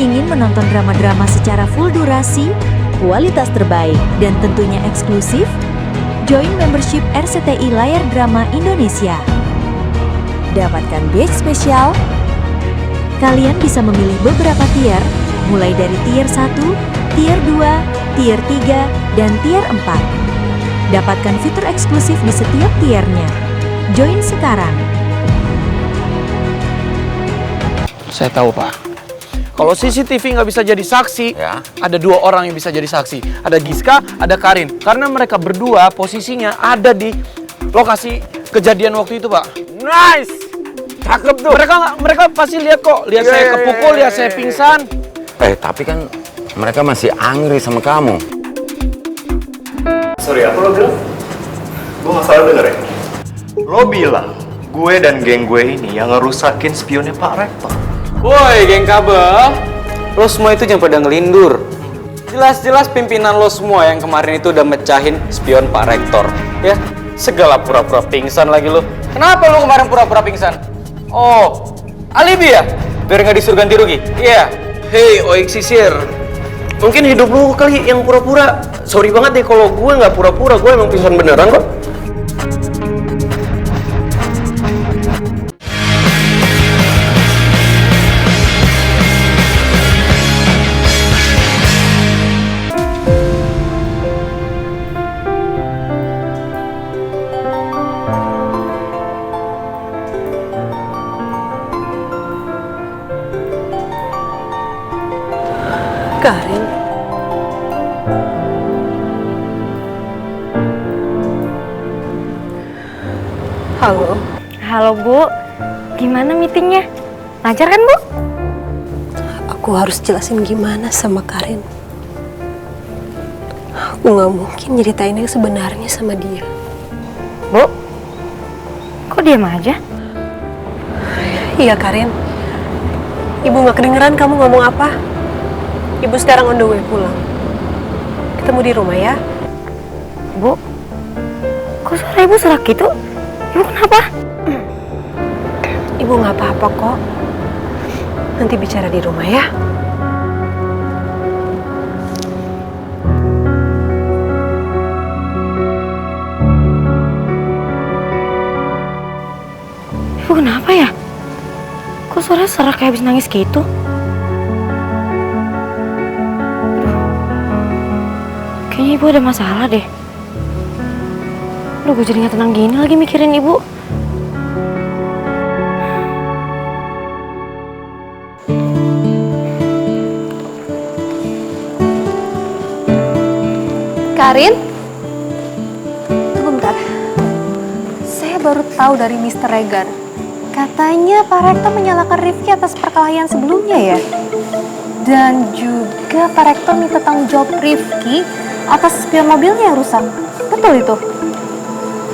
Ingin menonton drama-drama secara full durasi, kualitas terbaik, dan tentunya eksklusif? Join membership RCTI Layar Drama Indonesia. Dapatkan batch spesial. Kalian bisa memilih beberapa tier, mulai dari tier 1, tier 2, tier 3, dan tier 4. Dapatkan fitur eksklusif di setiap tiernya. Join sekarang. Saya tahu, Pak. Kalau CCTV nggak bisa jadi saksi, Ya. ada 2 orang yang bisa jadi saksi. Ada Giska, ada Karin. Karena mereka berdua posisinya ada di lokasi kejadian waktu itu, Pak. Nice! Cakep tuh. Mereka pasti lihat kok. Lihat saya kepukul, lihat saya pingsan. Tapi kan mereka masih angry sama kamu. Sorry, apa lo bilang? Gue gak salah denger ya? Lo bilang gue dan geng gue ini yang ngerusakin spionnya Pak Rektor. Woi, geng kabel, lo semua itu jangan pada ngelindur. Jelas-jelas pimpinan lo semua yang kemarin itu udah mecahin spion Pak Rektor. Ya, segala pura-pura pingsan lagi lo. Kenapa lo kemarin pura-pura pingsan? Oh, alibi ya? Biar nggak disuruh ganti rugi? Iya. Hei, Oik Sisir. Mungkin hidup lu kali yang pura-pura. Sorry banget deh kalau gue nggak pura-pura. Gue emang pingsan beneran kok. Karin. Halo. Halo Bu, gimana meetingnya? Lancar kan Bu? Aku harus jelasin gimana sama Karin. Aku nggak mungkin nyeritain yang sebenarnya sama dia. Bu, kok diam aja? Iya Karin. Ibu nggak kedengeran kamu ngomong apa? Ibu sekarang on the way pulang. Ketemu di rumah ya. Bu, kok suara Ibu serak gitu? Ibu kenapa? Ibu nggak apa-apa kok. Nanti bicara di rumah ya. Ibu kenapa ya? Kok suara serak kayak habis nangis gitu? Kayaknya Ibu ada masalah deh. Aduh, gue jadi gak tenang gini lagi mikirin Ibu. Karin? Tunggu bentar. Saya baru tahu dari Mr. Regar. Katanya Pak Rektor menyalahkan Rifki atas perkelahian sebelumnya ya? Dan juga Pak Rektor minta tanggung jawab Rifki atas spion mobilnya yang rusak. Betul itu?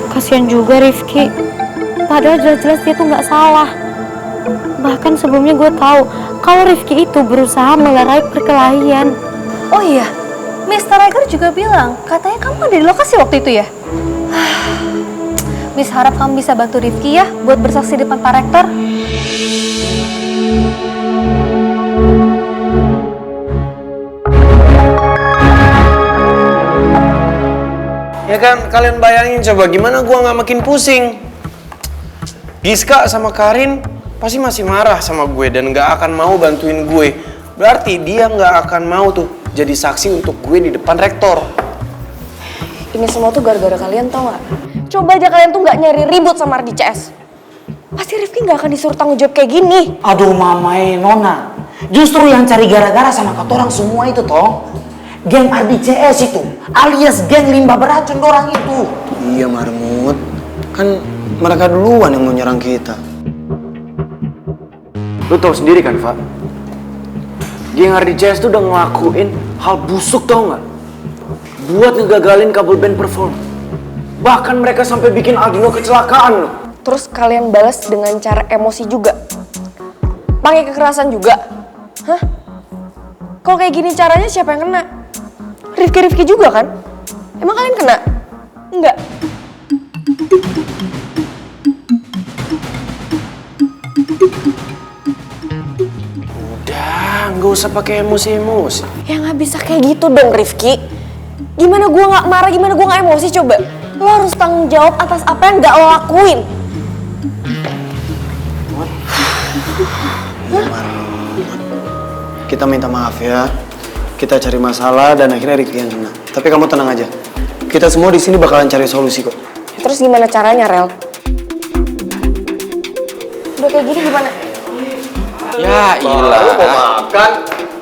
Kasian juga Rifki. Padahal jelas-jelas dia tuh nggak salah. Bahkan sebelumnya gue tahu kalau Rifki itu berusaha melerai perkelahian. Oh iya, Mr. Regar juga bilang katanya kamu ada di lokasi waktu itu ya? Miss harap kamu bisa bantu Rifki ya buat bersaksi di depan Pak Rektor. Ya kan, kalian bayangin coba gimana gua nggak makin pusing. Giska sama Karin pasti masih marah sama gue dan nggak akan mau bantuin gue. Berarti dia nggak akan mau tuh jadi saksi untuk gue di depan rektor. Ini semua tuh gara-gara kalian, tau gak? Coba aja kalian tuh gak nyari ribut sama Ardi CS. Pasti Rifki gak akan disuruh tanggung jawab kayak gini. Aduh mamai Nona, justru yang cari gara-gara sama katorang semua itu toh geng RDCS itu, alias geng limbah beracun dorang itu. Iya Marmut, kan mereka duluan yang mau nyerang kita. Lu tau sendiri kan, Pak? Geng RDCS tuh udah ngelakuin hal busuk tau gak? Buat ngegagalin kabel band perform. Bahkan mereka sampai bikin Aldino kecelakaan loh. Terus kalian balas dengan cara emosi juga? Pakai kekerasan juga? Hah? Kalau kayak gini caranya siapa yang kena? Rifki juga kan? Emang kalian kena? Enggak. Gak usah pakai emosi-emosi. Ya nggak bisa kayak gitu dong Rifki. Gimana gue nggak marah, gimana gue nggak emosi coba? Lo harus tanggung jawab atas apa yang nggak lo lakuin. Kita minta maaf ya. Kita cari masalah dan akhirnya Rifki yang kena. Tapi kamu tenang aja. Kita semua di sini bakalan cari solusi kok. Terus gimana caranya, Rel? Udah kayak gini gimana? Ya ilah. Lu mau makan?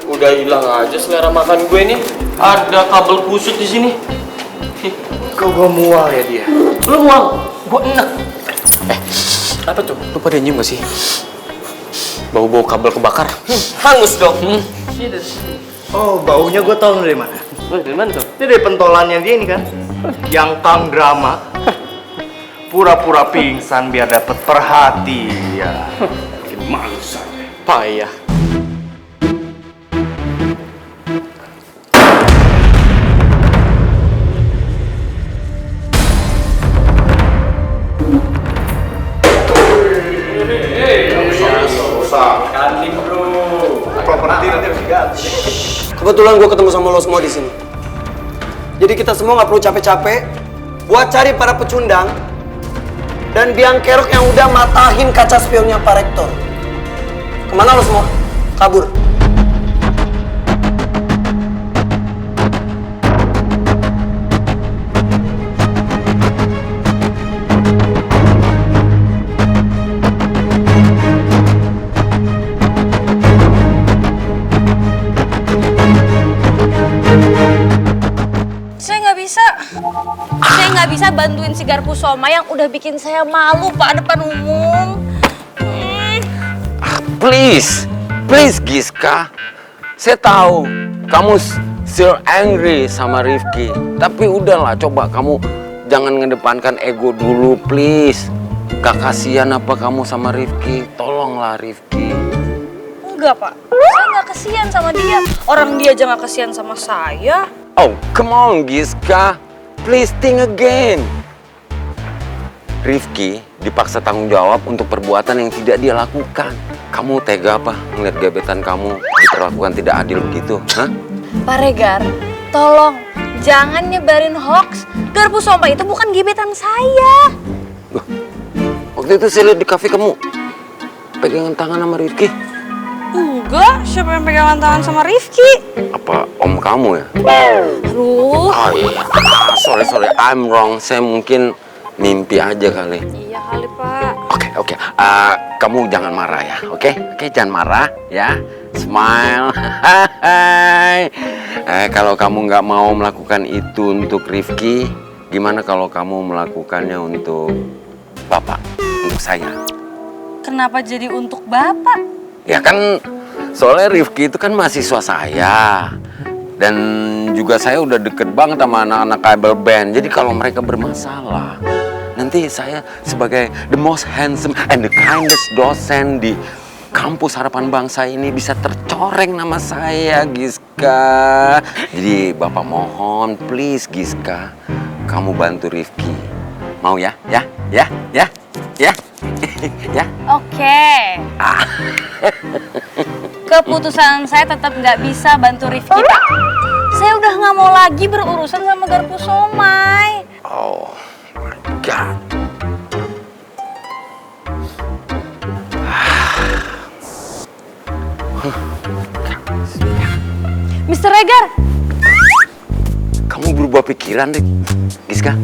Udah hilang aja selera makan gue nih. Ada kabel kusut di sini. Kok gue mual ya dia? Lu mual? Gua enak. Apa tuh? Lu pada nyium gak sih? Bau-bau kabel kebakar. Hangus dong. Oh, baunya gue tau dari mana. Dari mana tuh? Ini dari pentolannya dia ini kan. Yang kang drama. Pura-pura pingsan biar dapet perhatian. Bikin malu saja. Payah. Kebetulan gue ketemu sama lo semua di sini. Jadi kita semua nggak perlu capek-capek buat cari para pecundang dan biang kerok yang udah matahin kaca spionnya Pak Rektor. Kemana lo semua? Kabur. Saya nggak bisa bantuin si Garpusoma yang udah bikin saya malu Pak depan umum. Please Giska. Saya tahu kamu still angry sama Rifki. Tapi udahlah, coba kamu jangan ngedepankan ego dulu, please. Gak kasihan apa kamu sama Rifki? Tolonglah Rifki. Enggak Pak, saya nggak kasihan sama dia. Orang dia aja nggak kasihan sama saya. Oh, come on Giska. Please think again. Rifki dipaksa tanggung jawab untuk perbuatan yang tidak dia lakukan. Kamu tega apa melihat gebetan kamu diperlakukan tidak adil begitu? Hah? Pak Regar, tolong jangan nyebarin hoax. Garpusoma itu bukan gebetan saya. Loh, waktu itu saya lihat di kafe kamu pegangan tangan sama Rifki. Enggak, siapa yang pegangan tangan sama Rifki? Apa om kamu ya? Aduh. Oh iya, sorry, I'm wrong. Saya mungkin mimpi aja kali. Iya kali Pak. Oke. Kamu jangan marah ya, oke? Oke, jangan marah ya. Smile. Kalau kamu nggak mau melakukan itu untuk Rifki, gimana kalau kamu melakukannya untuk Bapak, untuk saya? Kenapa jadi untuk Bapak? Ya kan, soalnya Rifki itu kan mahasiswa saya. Dan juga saya udah deket banget sama anak-anak kabel band. Jadi kalau mereka bermasalah, nanti saya sebagai the most handsome and the kindest dosen di kampus Harapan Bangsa ini bisa tercoreng nama saya, Giska. Jadi Bapak mohon, please Giska, kamu bantu Rifki. Mau ya? Ya? Oke. Keputusan saya tetap nggak bisa bantu Rifki, Pak. Saya udah nggak mau lagi berurusan sama Garpusomai. Oh my God. Mr. Regar. Kamu berubah pikiran, Rik. Giska?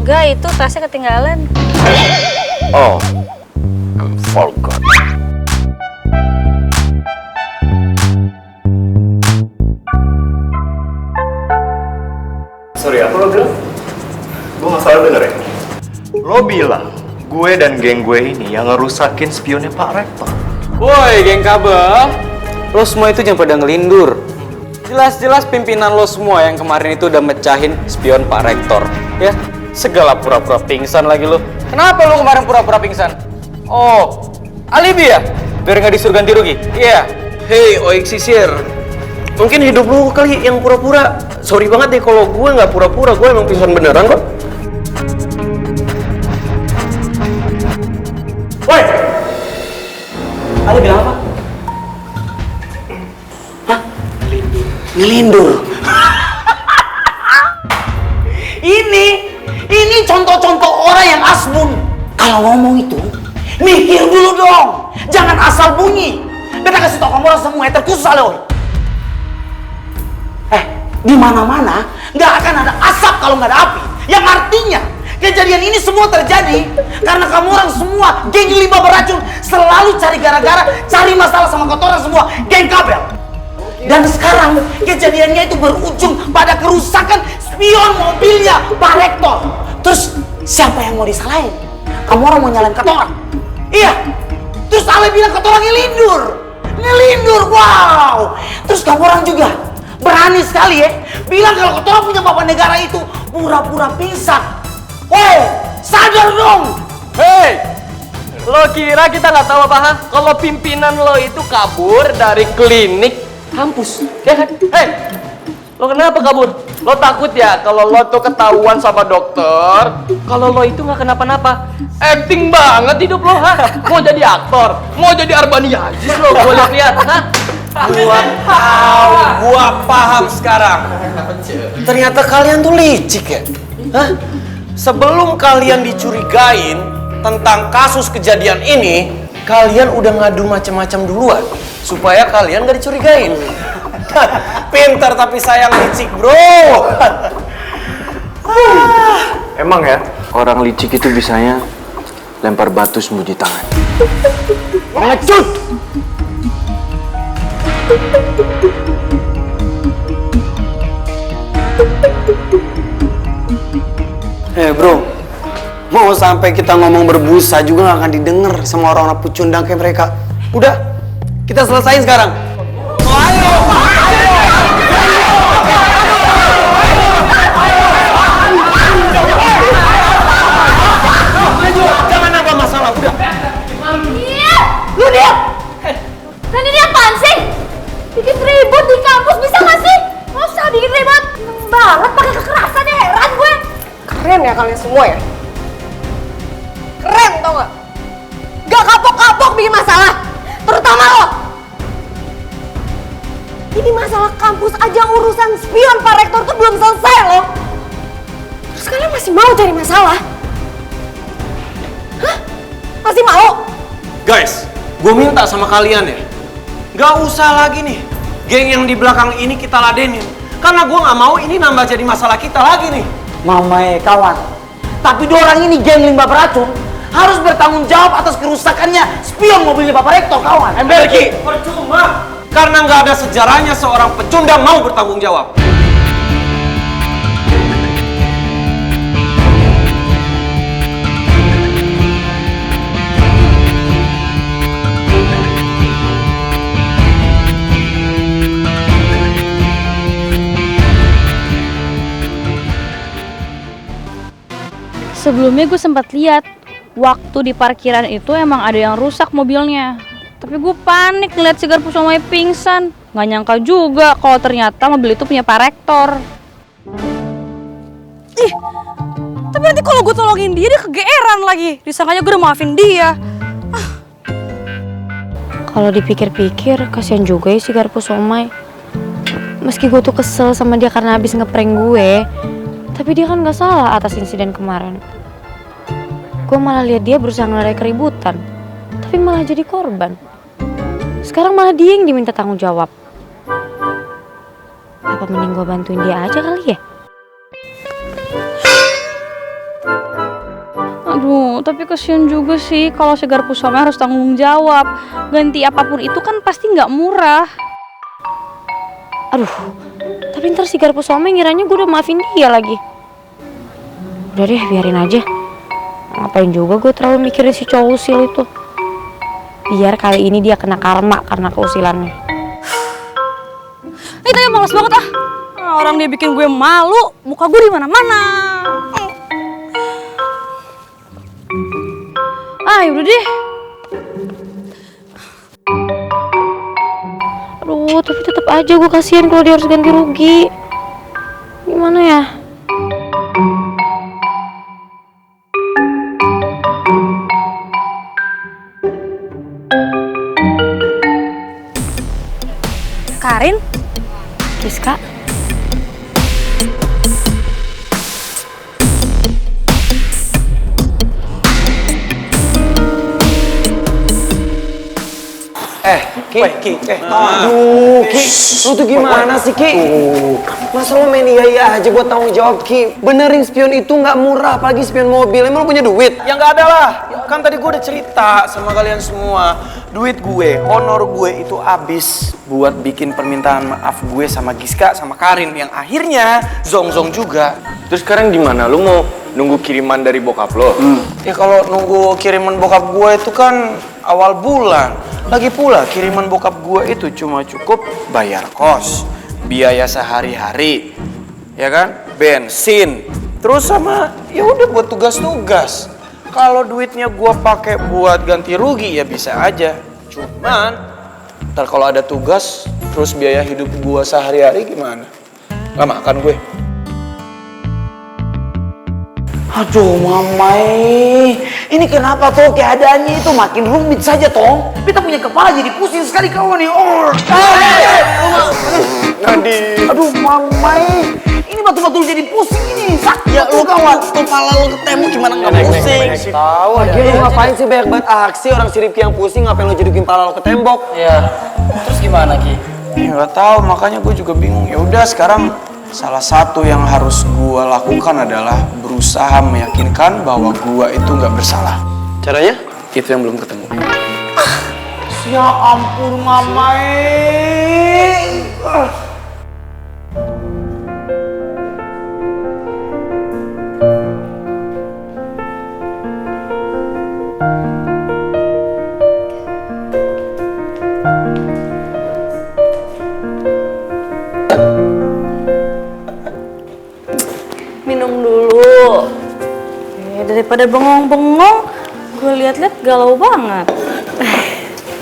Enggak, itu tasnya ketinggalan. Oh, I forgot. Sorry, apa lo bilang? Gue gak salah denger ya? Lo bilang gue dan geng gue ini yang ngerusakin spionnya Pak Rektor. Woi, geng kabel. Lo semua itu jangan pada ngelindur. Jelas-jelas pimpinan lo semua yang kemarin itu udah mecahin spion Pak Rektor. Ya, segala pura-pura pingsan lagi lo. Kenapa lo kemarin pura-pura pingsan? Oh, alibi ya? Biar nggak disuruh ganti rugi? Iya. Hei, Oik Sisir. Mungkin hidup lu kali yang pura-pura. Sorry banget deh kalau gue nggak pura-pura. Gue emang pingsan beneran kok. Woi! Ali bilang apa? Ngelindur. Ini contoh-contoh orang yang asbun. Kalau ngomong itu, mikir dulu dong. Jangan asal bunyi. Beta kasih tau kamu orang semua, terkhusus Aloy. Di mana-mana nggak akan ada asap kalau nggak ada api. Yang artinya kejadian ini semua terjadi karena kamu orang semua geng limbah beracun selalu cari gara-gara, cari masalah sama kotoran semua, geng kabel. Dan sekarang kejadiannya itu berujung pada kerusakan spion mobilnya Pak Rektor. Terus siapa yang mau disalahin? Kamu orang mau nyalain kotoran? Iya. Terus Ale bilang kotoran ngelindur, wow. Terus kamu orang juga berani sekali ya bilang kalau kotoran punya bapak negara itu pura-pura pingsan. Woi, sadar dong. Hei, lo kira kita nggak tahu apa? Kalau pimpinan lo itu kabur dari klinik kampus, ya kan? Hei, lo kenapa kabur? Lo takut ya kalau lo tuh ketahuan sama dokter kalau lo itu nggak kenapa-napa? Acting banget hidup lo, ha? Mau jadi aktor, mau jadi Arbani Aziz lo, gue lihat, ha? Gua paham sekarang. Ternyata kalian tuh licik ya. Hah? Sebelum kalian dicurigain tentang kasus kejadian ini, kalian udah ngadu macam-macam duluan supaya kalian gak dicurigain. Pintar tapi sayang licik, bro. Emang ya, orang licik itu bisanya lempar batu sembunyi tangan. Ngecut. Bro, mau sampai kita ngomong berbusa juga gak akan didengar sama orang-orang pecundang kayak mereka. Udah, kita selesain sekarang. Jangan nambah masalah, udah. Iya, lu diam. Dan ini apaan sih? Bikin ribut di kampus bisa nggak sih? Nggak usah bikin ribut. Seneng banget pakai kekerasan ya, heran gue. Keren ya kalian semua ya? Keren tau gak? Gak kapok-kapok bikin masalah. Terutama lo. Ini masalah kampus aja urusan spion Pak Rektor tuh belum selesai loh. Terus kalian masih mau cari masalah? Hah? Masih mau? Guys, gue minta sama kalian ya, gak usah lagi nih geng yang di belakang ini kita ladenin. Karena gue gak mau ini nambah jadi masalah kita lagi nih. Mamae kawan. Tapi dorang ini geng limbah beracun harus bertanggung jawab atas kerusakannya spion mobilnya Bapak Rektor kawan. Berki, percuma. Karena nggak ada sejarahnya seorang pecundang mau bertanggung jawab. Sebelumnya gue sempat lihat waktu di parkiran itu emang ada yang rusak mobilnya. Tapi gue panik ngeliat si Garpu Somai pingsan. Nggak nyangka juga kalau ternyata mobil itu punya Pak Rektor. Ih, tapi nanti kalau gue tolongin dia kegeeran lagi. Disangkanya gue udah maafin dia. Kalau dipikir-pikir, kasihan juga ya si Garpu Somai. Meski gue tuh kesel sama dia karena habis ngeprank gue, tapi dia kan nggak salah atas insiden kemarin. Gue malah lihat dia berusaha ngelerai keributan, tapi malah jadi korban. Sekarang malah dia yang diminta tanggung jawab. Apa mending gue bantuin dia aja kali ya? Aduh, tapi kasihan juga sih kalau si Garpu Somai harus tanggung jawab. Ganti apapun itu kan pasti nggak murah. Aduh, tapi ntar si Garpu Somai ngiranya gue udah maafin dia lagi. Udah deh, biarin aja. Ngapain juga gue terlalu mikirin si cowok usil itu. Biar kali ini dia kena karma karena keusilannya. Ini tanya malas banget ah. Orang dia bikin gue malu, muka gue di mana-mana. Ah, yaudah deh. Aduh, tapi tetap aja gue kasihan kalau dia harus ganti rugi. Gimana ya? Karin, Giska? Ki. Aduh, Ki. Lu tuh gimana sih, Ki? Masa lu main iya aja buat tanggung jawab, Ki? Benerin spion itu nggak murah, apalagi spion mobil. Emang lu punya duit? Ya nggak ada lah. Kan tadi gue udah cerita sama kalian semua. Duit gue, honor gue itu habis buat bikin permintaan maaf gue sama Giska sama Karin. Yang akhirnya zong-zong juga. Terus sekarang gimana? Lu mau nunggu kiriman dari bokap lo? Ya kalau nunggu kiriman bokap gue itu kan awal bulan. Lagi pula kiriman bokap gue itu cuma cukup bayar kos, biaya sehari-hari, ya kan, bensin, terus sama ya udah buat tugas-tugas. Kalau duitnya gue pakai buat ganti rugi ya bisa aja. Cuman ntar kalau ada tugas, terus biaya hidup gue sehari-hari gimana? Gak makan gue. Aduh mamai, ini kenapa toh keadaannya itu makin rumit saja toh? Kita punya kepala jadi pusing sekali kau nih. Aduh mamai, ini betul-betul jadi pusing ini. Sakit ya lu kawan, kepala lu ketemu gimana nggak pusing? Tahu ada. Lu ngapain sih banyak banget aksi orang si Rifki yang pusing, ngapain lu jedukin kepala lu ke tembok? Ya, terus gimana Ki? Ya nggak tahu, makanya gue juga bingung. Ya udah sekarang salah satu yang harus gue lakukan adalah berusaha meyakinkan bahwa gue itu nggak bersalah. Caranya? Itu yang belum ketemu. Ya ampun mamai. Minum dulu. Daripada bengong-bengong, gue liat-liat galau banget.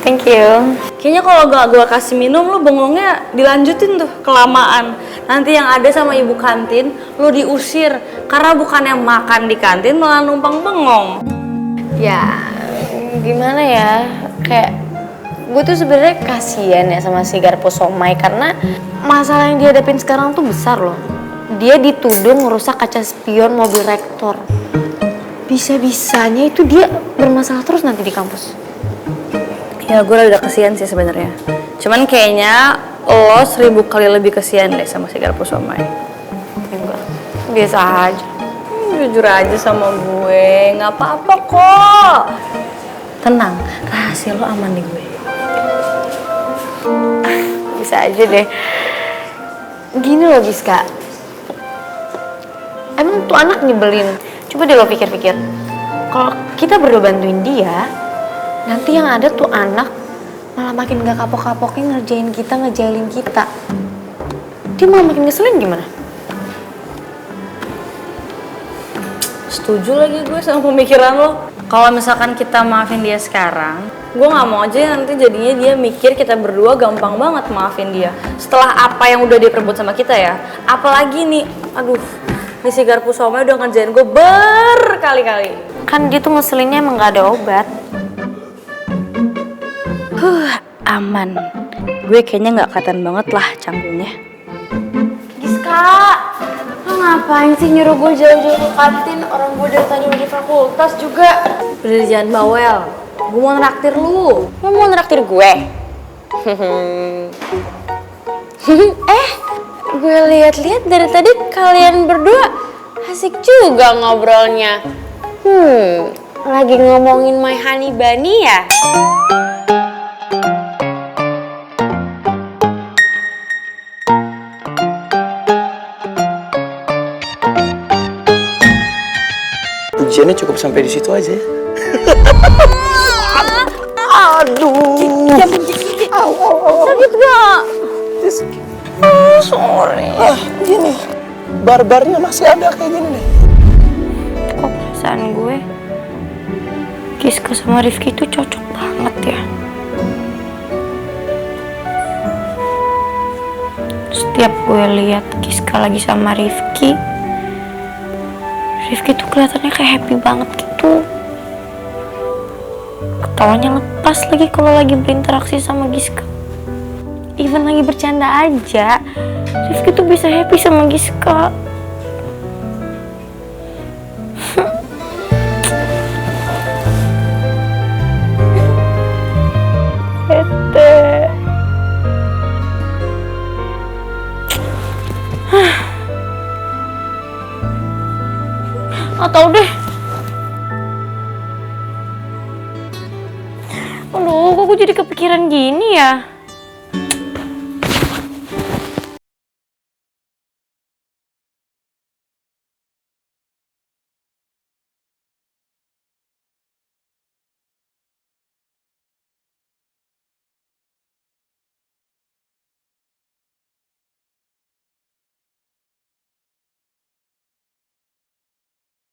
Thank you. Kayaknya kalau gak gue kasih minum, lu bengongnya dilanjutin tuh kelamaan. Nanti yang ada sama ibu kantin, lu diusir. Karena bukannya makan di kantin, malah numpang bengong. Ya, gimana ya? Kayak gue tuh sebenarnya kasihan ya sama si Garpu Somai karena masalah yang dihadapin sekarang tuh besar loh. Dia dituduh ngerusak kaca spion mobil rektor. Bisa-bisanya itu dia bermasalah terus nanti di kampus. Ya gue udah kesian sih sebenarnya. Cuman kayaknya lo 1000 kali lebih kesian deh sama si Garpu Somai. Enggak, biasa aja. Jujur aja sama gue, nggak apa-apa kok. Tenang, rahasia lo aman di gue. Bisa aja deh. Gini loh Giska, emang tuh anak nyebelin. Coba deh lo pikir-pikir, kalau kita berdua bantuin dia, nanti yang ada tuh anak malah makin gak kapok-kapoknya ngerjain kita, ngejailin kita. Dia malah makin ngeselin gimana? Setuju lagi gue sama pemikiran lo. Kalau misalkan kita maafin dia sekarang, gue nggak mau aja nanti jadinya dia mikir kita berdua gampang banget maafin dia. Setelah apa yang udah dia perbuat sama kita ya. Apalagi nih, aduh, nih si Garpu Somai udah ngerjain gue berkali-kali. Kan dia tuh ngeselinnya emang gak ada obat. Aman. Gue kayaknya nggak kelihatan banget lah canggungnya. Giska, lo ngapain sih nyuruh gue jauh-jauh ke kantin? Orang gue dari tadi udah di fakultas juga. Bener jangan bawel. Gue mau nraktir lu. Lo mau nraktir gue? Gue lihat-lihat dari tadi kalian berdua asik juga ngobrolnya. Lagi ngomongin My Honey Bunny ya? Pujiannya cukup sampai di situ aja ya. Aduh. Sakit gak? Sorry. Gini, barbarnya masih ada kayak gini nih. Kok perasaan gue Giska sama Rifki itu cocok banget ya. Setiap gue lihat Giska lagi sama Rifki tuh kelihatannya kayak happy banget gitu. Ketawanya lepas lagi kalau lagi berinteraksi sama Giska. Ih even lagi bercanda aja, Rifki tuh bisa happy sama Giska. Bete. Nggak tahu deh. Aduh, kok gue jadi kepikiran gini ya?